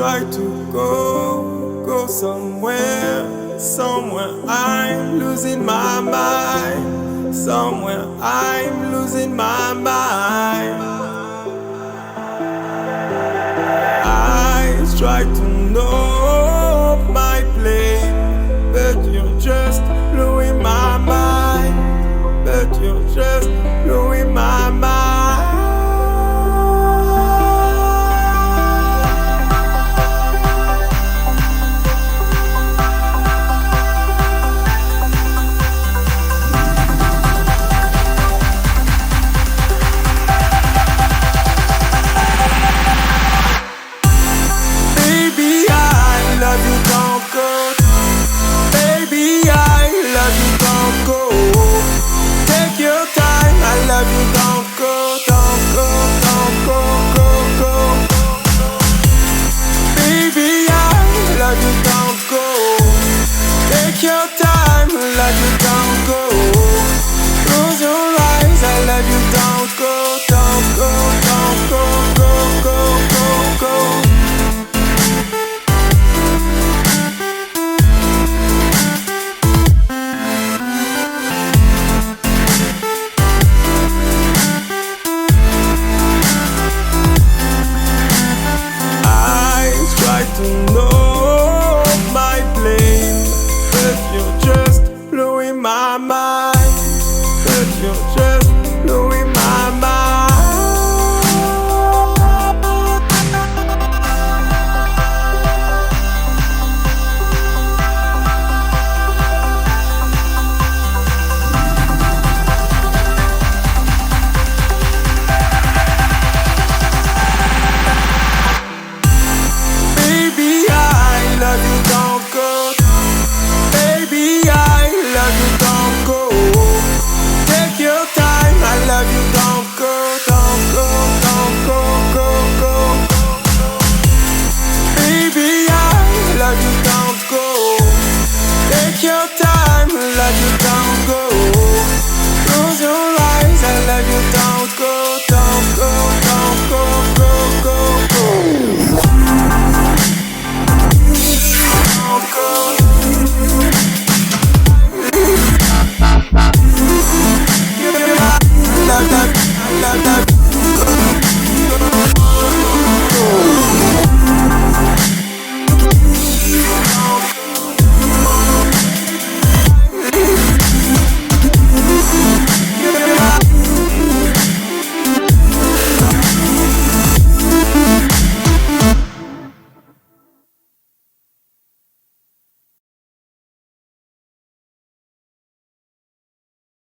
try to go somewhere I'm losing my mind. Somewhere I'm losing my mind. I try to know my plane, but you're just blowing my mind. But you're just blowing my mind. Take your time, I love you, don't go. Close your eyes, I love you, don't go, don't go, don't go, go, go, go, go. I try to know my plane, but you're just blowing my mind.